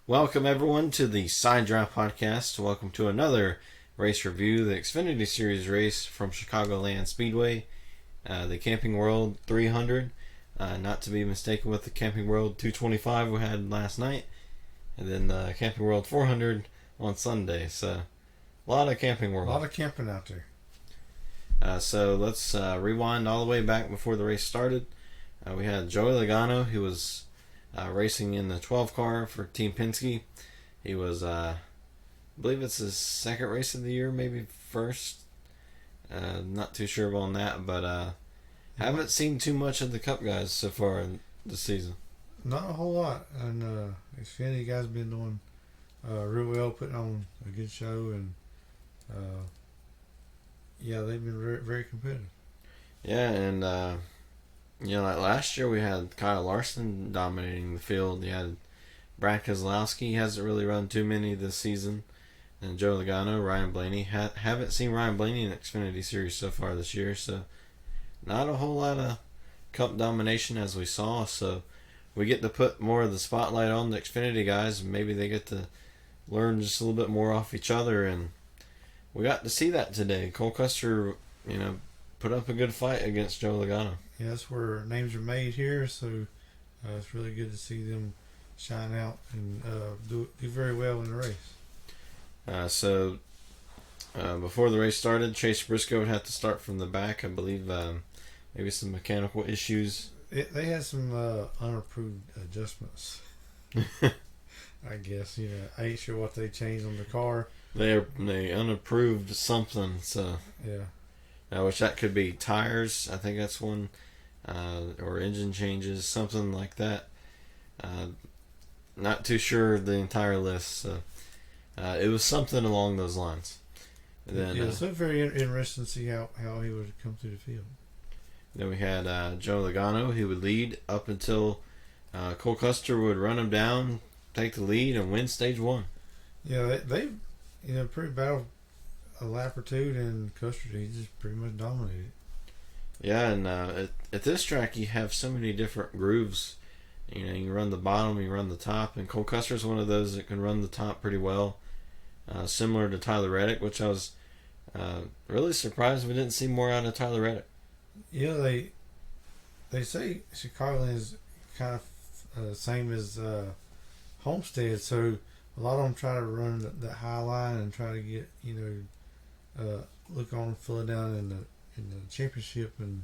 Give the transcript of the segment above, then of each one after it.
Welcome everyone to the Side Drive Podcast. Welcome to another race review, the Xfinity Series race from Chicagoland Speedway, the Camping World 300, not to be mistaken with the Camping World 225 we had last night, and then the Camping World 400 on Sunday. So a lot of Camping World. A lot of camping out there. So let's rewind all the way back before the race started. We had Joey Logano, who was racing in the 12 car for Team Penske. He was, I believe it's his second race of the year, maybe first. Not too sure on that, but haven't seen too much of the Cup guys so far this season. Not a whole lot. And Xfinity guys been doing real well, putting on a good show, and yeah, they've been very, very competitive. Yeah, and like last year we had Kyle Larson dominating the field. You had Brad Keselowski. He hasn't really run too many this season. And Joe Logano, Ryan Blaney. Haven't seen Ryan Blaney in the Xfinity Series so far this year. So not a whole lot of Cup domination as we saw. So we get to put more of the spotlight on the Xfinity guys. Maybe they get to learn just a little bit more off each other. And we got to see that today. Cole Custer, put up a good fight against Joe Logano. Yeah, that's where names are made here, so it's really good to see them shine out and do very well in the race. So before the race started, Chase Briscoe would have to start from the back. I believe maybe some mechanical issues. They had some unapproved adjustments. I guess, I ain't sure what they changed on the car. They unapproved something, so yeah. I wish that could be tires. I think that's one. Or engine changes, something like that. Not too sure the entire list. So it was something along those lines. And then, so very interesting to see how he would come through the field. Then we had Joe Logano. He would lead up until Cole Custer would run him down, take the lead, and win stage one. Yeah, they pretty battle a lap or two, and Custer, he just pretty much dominated. Yeah, and at this track you have so many different grooves. You can run the bottom, you run the top, and Cole Custer's one of those that can run the top pretty well. Similar to Tyler Reddick, which I was really surprised we didn't see more out of Tyler Reddick. Yeah, they say Chicagoland is kind of same as Homestead, so a lot of them try to run the high line and try to get look on further down in the championship and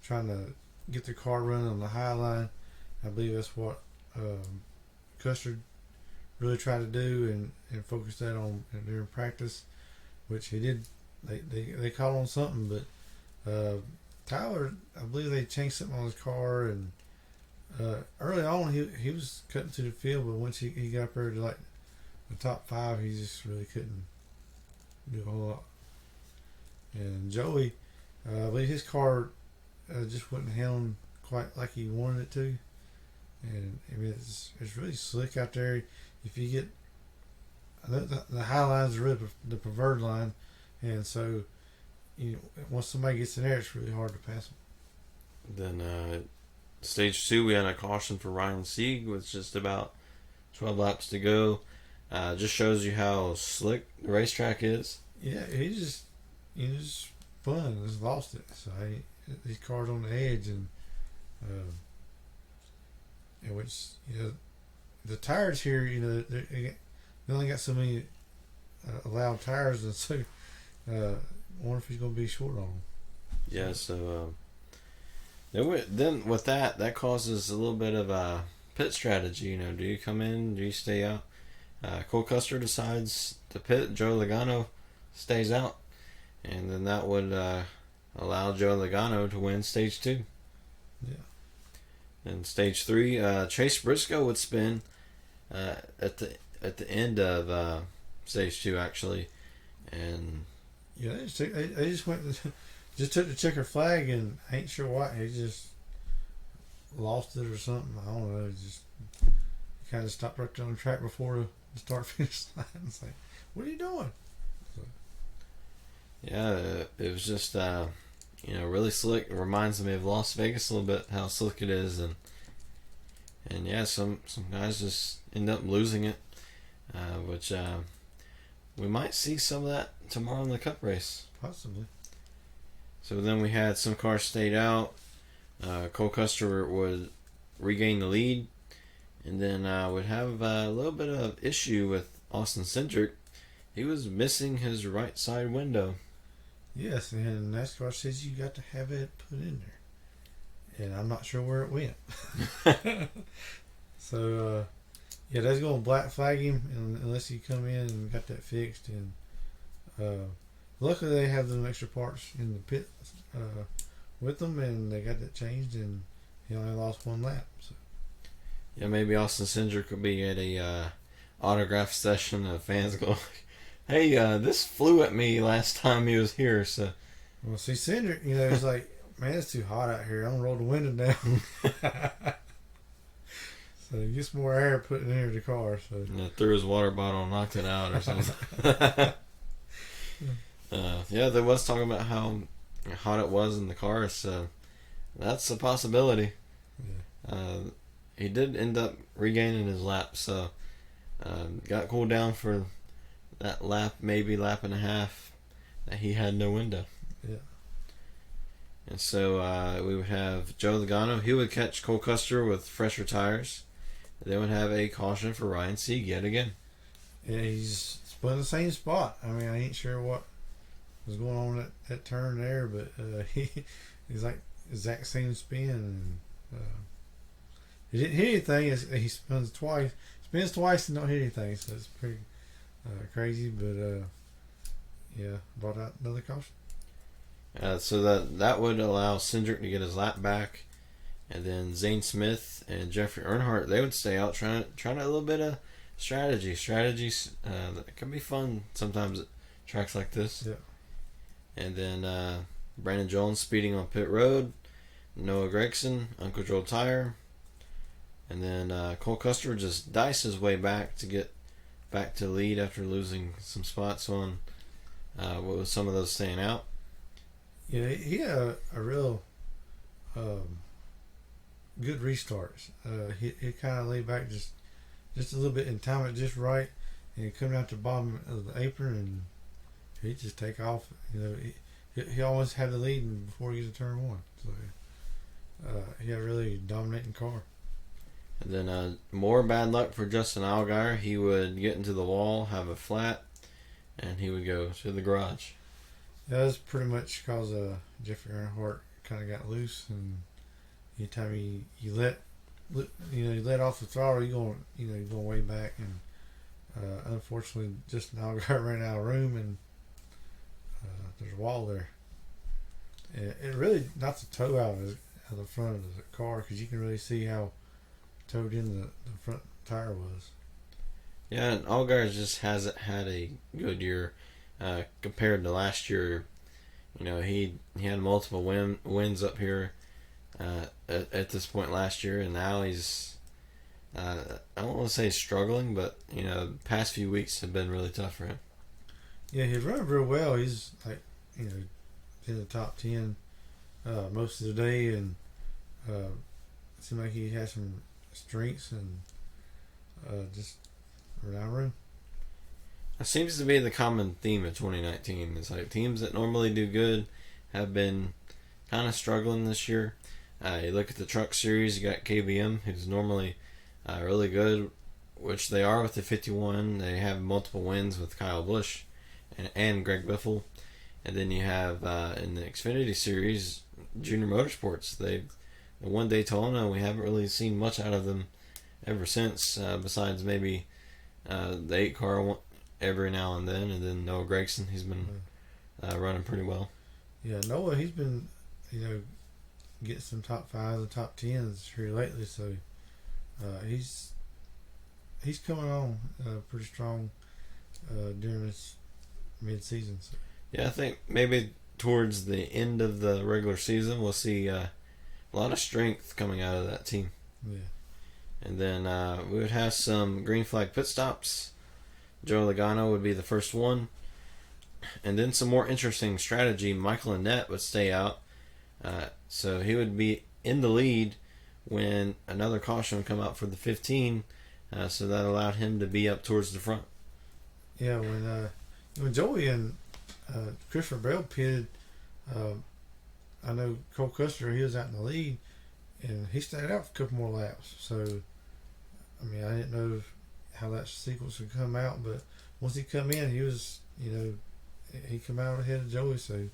trying to get the car running on the high line. I believe that's what Custer really tried to do and focus that on during practice, which he did. They caught on something, but Tyler, I believe they changed something on his car, and early on he was cutting through the field, but once he got up there to like the top 5, he just really couldn't do a whole lot. And Joey, I believe his car just wasn't handling quite like he wanted it to. And I mean, it's really slick out there. If you get the high lines are really the preferred line, and so once somebody gets in there, it's really hard to pass them. Then stage 2, we had a caution for Ryan Sieg with just about 12 laps to go. Just shows you how slick the racetrack is. Yeah, he just fun. Just lost it. So these cars on the edge, and which the tires here, they only got so many allowed tires, and so I wonder if he's going to be short on them. Yeah. So then with that causes a little bit of a pit strategy. Do you come in? Do you stay out? Cole Custer decides to pit. Joe Logano stays out. And then that would allow Joe Logano to win stage 2. Yeah. And stage 3, Chase Briscoe would spin at the end of stage 2 actually, and yeah, they just went just took the checker flag, and I ain't sure why. He just lost it or something. I don't know. Just kind of stopped right there on the track before the start finish line. It's like, what are you doing? So, yeah, it was just really slick. It reminds me of Las Vegas a little bit, how slick it is, and And yeah, some guys just end up losing it, which we might see some of that tomorrow in the Cup race. Possibly. So then we had some cars stayed out. Cole Custer would regain the lead, and then would have a little bit of issue with Austin Cindric. He was missing his right side window. Yes, and NASCAR says you got to have it put in there, and I'm not sure where it went. So yeah, that's going to black flag him unless you come in and got that fixed. And luckily they have them extra parts in the pit with them, and they got that changed, and he only lost one lap. So. Yeah, maybe Austin Cindric could be at a autograph session, and fans go, "Hey, this flew at me last time he was here." So, well, see, Cindric, he's like, "Man, it's too hot out here. I'm gonna roll the window down." So he gets more air put in the car. So threw his water bottle and knocked it out or something. Yeah, there was talking about how hot it was in the car, so that's a possibility. Yeah. He did end up regaining his lap, so got cooled down for that lap, maybe lap and a half, that he had no window. Yeah. And so we would have Joey Logano. He would catch Cole Custer with fresher tires. They would have a caution for Ryan Sieg yet again. Yeah, he's spun the same spot. I mean, I ain't sure what was going on at that turn there, but he's like exact same spin. And he didn't hit anything. He spins twice and don't hit anything. So it's pretty crazy. But yeah, brought out another caution. So that would allow Cindric to get his lap back, and then Zane Smith and Jeffrey Earnhardt, they would stay out trying a little bit of strategies that can be fun sometimes at tracks like this. Yeah. And then Brandon Jones speeding on pit road, Noah Gragson uncontrolled tire, and then Cole Custer just diced his way back to get back to lead after losing some spots on what was some of those staying out. Yeah, he had a real good restarts. He kind of laid back just a little bit and time it just right, and he come out the bottom of the apron and he just take off. He always had the lead before he gets to turn one. So he had a really dominating car. And then more bad luck for Justin Allgaier. He would get into the wall, have a flat, and he would go to the garage. That was pretty much because Jeffrey Earnhardt kind of got loose, and anytime you let off the throttle, you're going way back, and unfortunately, Justin Allgaier ran out of room, and there's a wall there. And it really knocks the toe out of the front of the car, because you can really see how towed in the front tire was. Yeah, and Allgaier just hasn't had a good year compared to last year. He had multiple wins up here at this point last year, and now he's I don't want to say struggling, but past few weeks have been really tough for him. Yeah, he's running real well. He's like in the top 10 most of the day, and it seemed like he has some strengths and just around room. It seems to be the common theme of 2019. It's like teams that normally do good have been kind of struggling this year. You look at the Truck Series, you got KBM, who's normally really good, which they are with the 51. They have multiple wins with Kyle Busch and Greg Biffle. And then you have in the Xfinity Series, Junior Motorsports. They won Daytona. We haven't really seen much out of them ever since, besides maybe the 8 car every now and then Noah Gragson, he's been running pretty well. Yeah, Noah, he's been getting some top 5s and top 10s here lately, so he's coming on pretty strong during this mid-season. So. Yeah, I think maybe towards the end of the regular season we'll see a lot of strength coming out of that team. Yeah. And then we would have some green flag pit stops. Joey Logano would be the first one. And then some more interesting strategy. Michael Annett would stay out. So he would be in the lead when another caution would come out for the 15, so that allowed him to be up towards the front. Yeah, when Joey and Christopher Bell pitted, I know Cole Custer, he was out in the lead, and he stayed out for a couple more laps. So, I mean, I didn't know how that sequence would come out, but once he come in, he was, he come out ahead of Joey. So,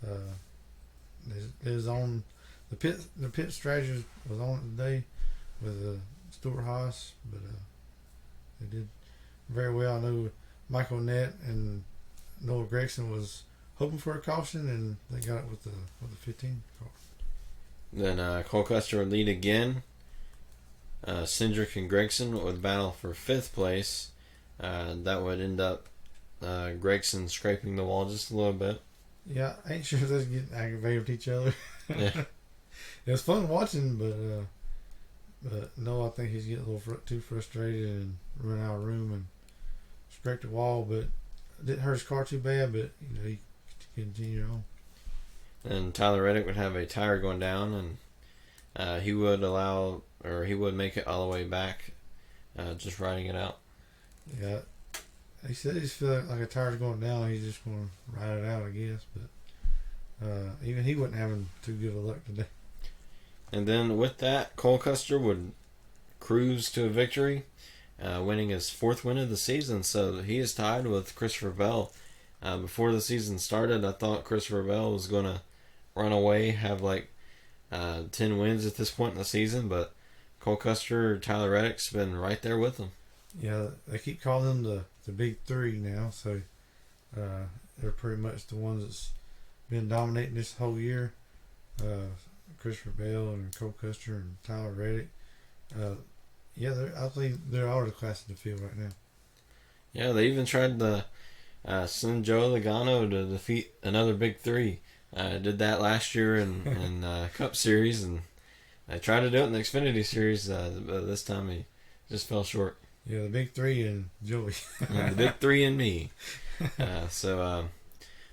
it was on the pit strategy was on it today with Stuart Haas, but they did very well. I know Michael Nett and Noah Gregson was hoping for a caution, and they got it with the 15 car. Then Cole Custer would lead again. Cindric and Gregson would battle for 5th place. That would end up Gregson scraping the wall just a little bit. Yeah, I ain't sure if they're getting aggravated with each other. Yeah. It was fun watching, but no, I think he's getting a little too frustrated and run out of room and scraped the wall, but it didn't hurt his car too bad, but he continued on. And Tyler Reddick would have a tire going down, and he would make it all the way back, just riding it out. Yeah, he said he's feeling like a tire's going down. He's just going to ride it out, I guess. But even he wasn't having too good of luck today. And then with that, Cole Custer would cruise to a victory, winning his 4th win of the season. So he is tied with Christopher Bell. Before the season started, I thought Christopher Bell was going to run away, have 10 wins at this point in the season, but Cole Custer, Tyler Reddick's been right there with him. Yeah, they keep calling them the big three now, so they're pretty much the ones that's been dominating this whole year. Christopher Bell and Cole Custer and Tyler Reddick. I think they're all the class of the field right now. Yeah, they even tried to send Joey Logano to defeat another big three. Did that last year in Cup Series, and I tried to do it in the Xfinity Series, but this time he just fell short. Yeah, the big three and Joey. And the big three and me. So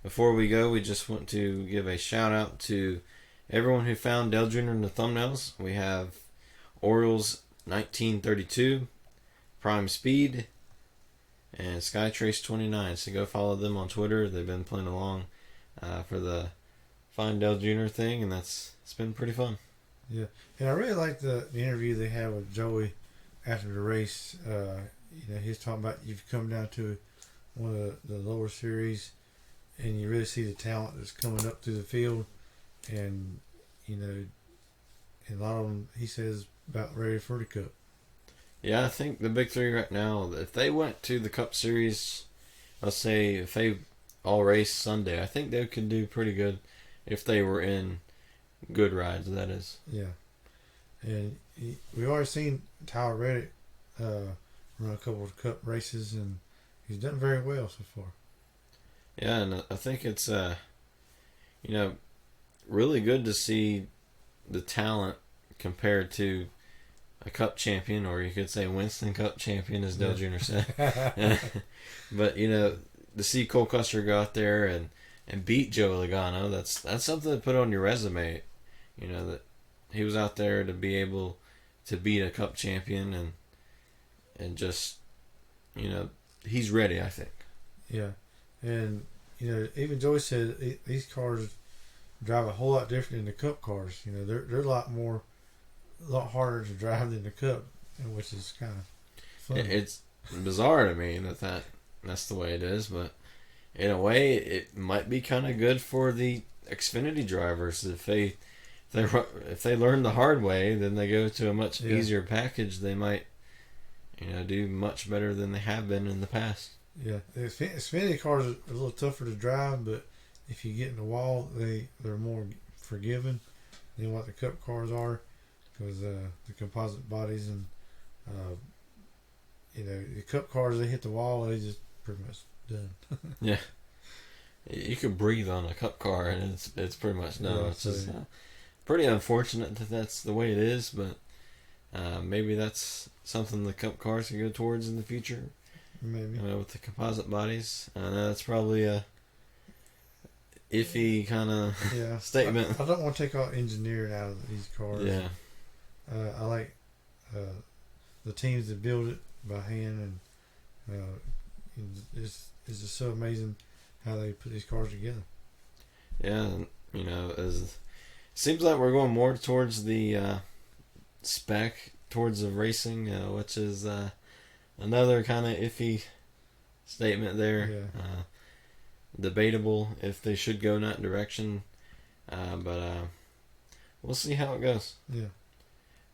before we go, we just want to give a shout out to everyone who found Dale Jr. in the thumbnails. We have Orioles 1932, Prime Speed, and Skytrace 29. So go follow them on Twitter. They've been playing along for the Find Dale Jr. thing, and it's been pretty fun. Yeah, and I really like the interview they had with Joey after the race. He's talking about you've come down to one of the lower series, and you really see the talent that's coming up through the field, and a lot of them, he says, about ready for the Cup. Yeah, I think the big three right now, if they went to the Cup Series, let's say if they all race Sunday, I think they could do pretty good if they were in good rides, that is. Yeah. And we've already seen Tyler Reddick run a couple of Cup races, and he's done very well so far. Yeah, and I think it's really good to see the talent compared to a Cup champion, or you could say Winston Cup champion, as Dale Jr. said. But to see Cole Custer go out there and beat Joey Logano, that's something to put on your resume. That he was out there to be able to beat a Cup champion, and just he's ready, I think. Yeah, and even Joey said these cars drive a whole lot different than the Cup cars. They're a lot harder to drive than the Cup, which is kind of fun. It's bizarre to me that's the way it is, but in a way it might be kind of good for the Xfinity drivers. If they learn the hard way, then they go to a much easier package. They might do much better than they have been in the past. Yeah, the Xfinity cars are a little tougher to drive, but if you get in the wall, they're more forgiving than what the Cup cars are, because the composite bodies and the Cup cars, they hit the wall, they just pretty much done. Yeah, you could breathe on a Cup car and it's pretty much done. Yeah, it's just pretty unfortunate that that's the way it is, but maybe that's something the Cup cars can go towards in the future. Maybe with the composite bodies. That's probably a iffy kind of statement. I don't want to take all engineering out of these cars. Yeah. I like the teams that build it by hand, and it's just so amazing how they put these cars together. Yeah, and, as seems like we're going more towards the spec, towards the racing, which is another kind of iffy statement there. Yeah. Debatable if they should go in that direction, but we'll see how it goes. Yeah.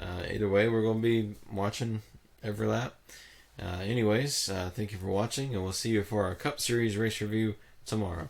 Either way, we're going to be watching every lap. Anyways, thank you for watching, and we'll see you for our Cup Series race review tomorrow.